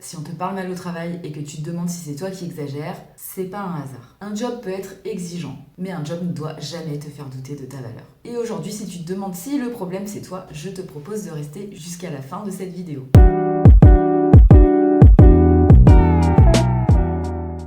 Si on te parle mal au travail et que tu te demandes si c'est toi qui exagères, c'est pas un hasard. Un job peut être exigeant, mais un job ne doit jamais te faire douter de ta valeur. Et aujourd'hui, si tu te demandes si le problème c'est toi, je te propose de rester jusqu'à la fin de cette vidéo.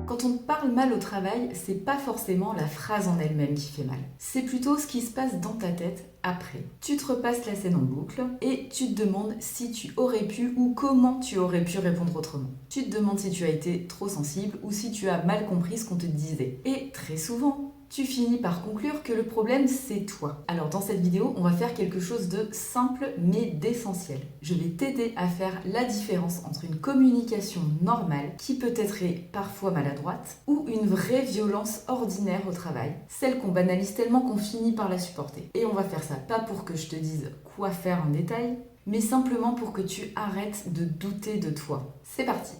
Quand on te parle mal au travail, c'est pas forcément la phrase en elle-même qui fait mal. C'est plutôt ce qui se passe dans ta tête après. Tu te repasses la scène en boucle et tu te demandes si tu aurais pu ou comment tu aurais pu répondre autrement. Tu te demandes si tu as été trop sensible ou si tu as mal compris ce qu'on te disait. Et très souvent, tu finis par conclure que le problème c'est toi. Alors dans cette vidéo, on va faire quelque chose de simple mais d'essentiel. Je vais t'aider à faire la différence entre une communication normale, qui peut être parfois maladroite, ou une vraie violence ordinaire au travail, celle qu'on banalise tellement qu'on finit par la supporter. Et on va faire ça pas pour que je te dise quoi faire en détail, mais simplement pour que tu arrêtes de douter de toi. C'est parti!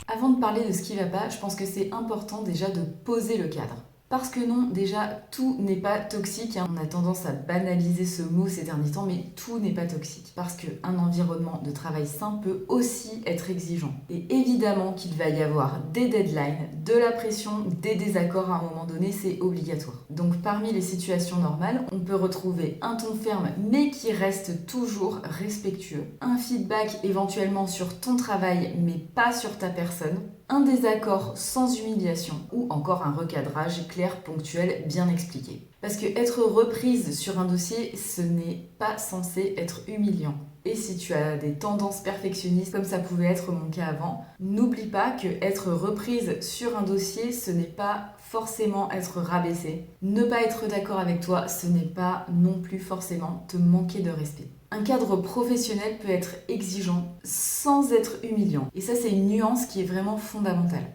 Avant de parler de ce qui va pas, je pense que c'est important déjà de poser le cadre. Parce que non, déjà, tout n'est pas toxique. On a tendance à banaliser ce mot ces derniers temps, mais tout n'est pas toxique. Parce qu'un environnement de travail sain peut aussi être exigeant. Et évidemment qu'il va y avoir des deadlines, de la pression, des désaccords à un moment donné, c'est obligatoire. Donc parmi les situations normales, on peut retrouver un ton ferme, mais qui reste toujours respectueux. Un feedback éventuellement sur ton travail, mais pas sur ta personne. Un désaccord sans humiliation ou encore un recadrage clair, ponctuel, bien expliqué. Parce que être reprise sur un dossier, ce n'est pas censé être humiliant. Et si tu as des tendances perfectionnistes comme ça pouvait être mon cas avant, n'oublie pas que être reprise sur un dossier, ce n'est pas forcément être rabaissé. Ne pas être d'accord avec toi, ce n'est pas non plus forcément te manquer de respect. Un cadre professionnel peut être exigeant sans être humiliant. Et ça, c'est une nuance qui est vraiment fondamentale.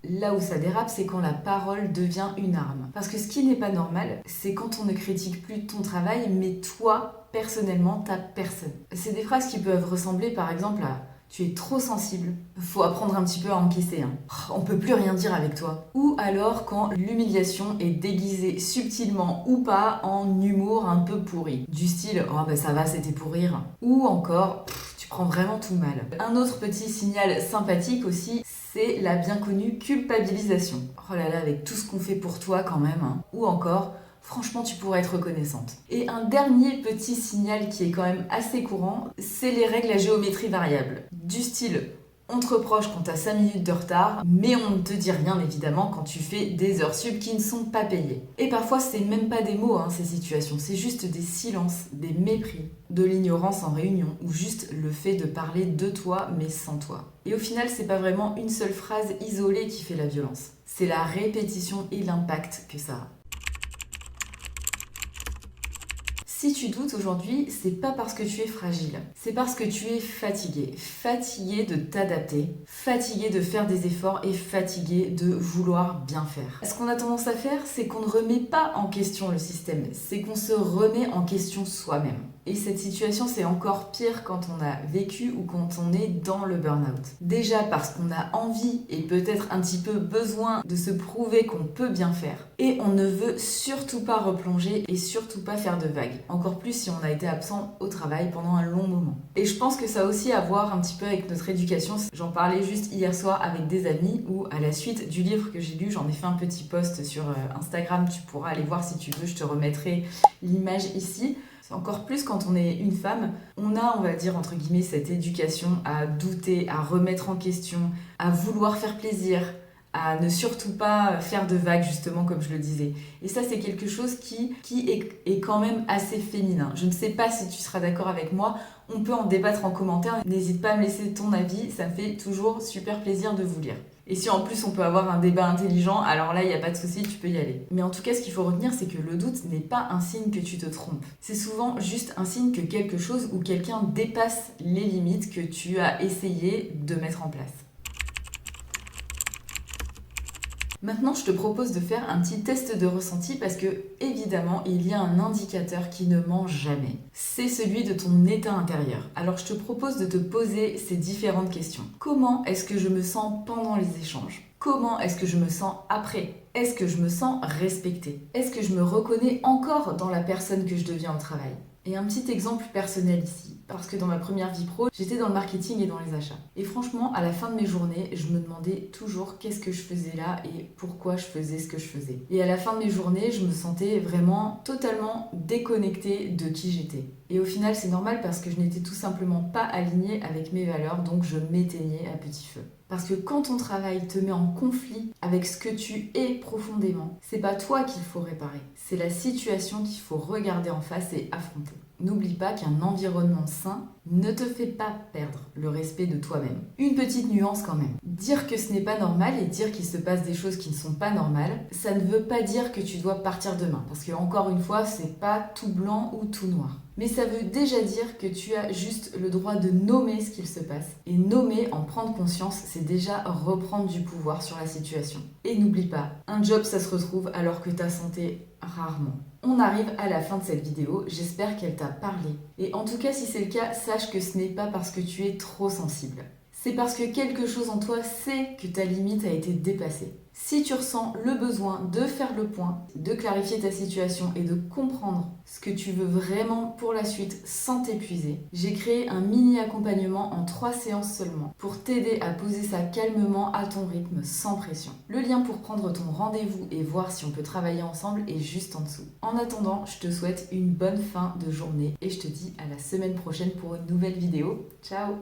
Là où ça dérape, c'est quand la parole devient une arme. Parce que ce qui n'est pas normal, c'est quand on ne critique plus ton travail, mais toi, personnellement, ta personne. C'est des phrases qui peuvent ressembler par exemple à « tu es trop sensible, faut apprendre un petit peu à encaisser, hein. On peut plus rien dire avec toi ». Ou alors quand l'humiliation est déguisée subtilement ou pas en humour un peu pourri. Du style « oh bah ça va, c'était pour rire ». Ou encore « tu prends vraiment tout mal ». Un autre petit signal sympathique aussi, c'est la bien connue culpabilisation. Oh là là, avec tout ce qu'on fait pour toi quand même, hein. Ou encore franchement, tu pourrais être reconnaissante. Et un dernier petit signal qui est quand même assez courant, c'est les règles à géométrie variable. Du style, on te reproche quand tu as 5 minutes de retard, mais on ne te dit rien évidemment quand tu fais des heures sup qui ne sont pas payées. Et parfois, c'est même pas des mots, ces situations, c'est juste des silences, des mépris, de l'ignorance en réunion, ou juste le fait de parler de toi mais sans toi. Et au final, c'est pas vraiment une seule phrase isolée qui fait la violence. C'est la répétition et l'impact que ça a. Si tu doutes aujourd'hui, c'est pas parce que tu es fragile, c'est parce que tu es fatigué. Fatigué de t'adapter, fatigué de faire des efforts et fatigué de vouloir bien faire. Ce qu'on a tendance à faire, c'est qu'on ne remet pas en question le système, c'est qu'on se remet en question soi-même. Et cette situation, c'est encore pire quand on a vécu ou quand on est dans le burn-out. Déjà parce qu'on a envie et peut-être un petit peu besoin de se prouver qu'on peut bien faire. Et on ne veut surtout pas replonger et surtout pas faire de vagues. Encore plus si on a été absent au travail pendant un long moment. Et je pense que ça a aussi à voir un petit peu avec notre éducation. J'en parlais juste hier soir avec des amis où à la suite du livre que j'ai lu, j'en ai fait un petit post sur Instagram. Tu pourras aller voir si tu veux, je te remettrai l'image ici. Encore plus quand on est une femme, on a, on va dire, entre guillemets, cette éducation à douter, à remettre en question, à vouloir faire plaisir, à ne surtout pas faire de vagues, justement, comme je le disais. Et ça, c'est quelque chose qui est quand même assez féminin. Je ne sais pas si tu seras d'accord avec moi, on peut en débattre en commentaire. N'hésite pas à me laisser ton avis, ça me fait toujours super plaisir de vous lire. Et si en plus on peut avoir un débat intelligent, alors là, il n'y a pas de souci, tu peux y aller. Mais en tout cas, ce qu'il faut retenir, c'est que le doute n'est pas un signe que tu te trompes. C'est souvent juste un signe que quelque chose ou quelqu'un dépasse les limites que tu as essayé de mettre en place. Maintenant, je te propose de faire un petit test de ressenti parce que, évidemment, il y a un indicateur qui ne ment jamais. C'est celui de ton état intérieur. Alors, je te propose de te poser ces différentes questions. Comment est-ce que je me sens pendant les échanges ? Comment est-ce que je me sens après ? Est-ce que je me sens respectée ? Est-ce que je me reconnais encore dans la personne que je deviens au travail ? Et un petit exemple personnel ici, parce que dans ma première vie pro, j'étais dans le marketing et dans les achats. Et franchement, à la fin de mes journées, je me demandais toujours qu'est-ce que je faisais là et pourquoi je faisais ce que je faisais. Et à la fin de mes journées, je me sentais vraiment totalement déconnectée de qui j'étais. Et au final, c'est normal parce que je n'étais tout simplement pas alignée avec mes valeurs, donc je m'éteignais à petit feu. Parce que quand ton travail te met en conflit avec ce que tu es profondément, c'est pas toi qu'il faut réparer, c'est la situation qu'il faut regarder en face et affronter. N'oublie pas qu'un environnement sain ne te fait pas perdre le respect de toi-même. Une petite nuance quand même. Dire que ce n'est pas normal et dire qu'il se passe des choses qui ne sont pas normales, ça ne veut pas dire que tu dois partir demain. Parce que encore une fois, c'est pas tout blanc ou tout noir. Mais ça veut déjà dire que tu as juste le droit de nommer ce qu'il se passe. Et nommer, en prendre conscience, c'est déjà reprendre du pouvoir sur la situation. Et n'oublie pas, un job ça se retrouve alors que ta santé rarement. On arrive à la fin de cette vidéo, j'espère qu'elle t'a parlé. Et en tout cas, si c'est le cas, sache que ce n'est pas parce que tu es trop sensible. C'est parce que quelque chose en toi sait que ta limite a été dépassée. Si tu ressens le besoin de faire le point, de clarifier ta situation et de comprendre ce que tu veux vraiment pour la suite sans t'épuiser, j'ai créé un mini accompagnement en 3 séances seulement pour t'aider à poser ça calmement à ton rythme sans pression. Le lien pour prendre ton rendez-vous et voir si on peut travailler ensemble est juste en dessous. En attendant, je te souhaite une bonne fin de journée et je te dis à la semaine prochaine pour une nouvelle vidéo. Ciao!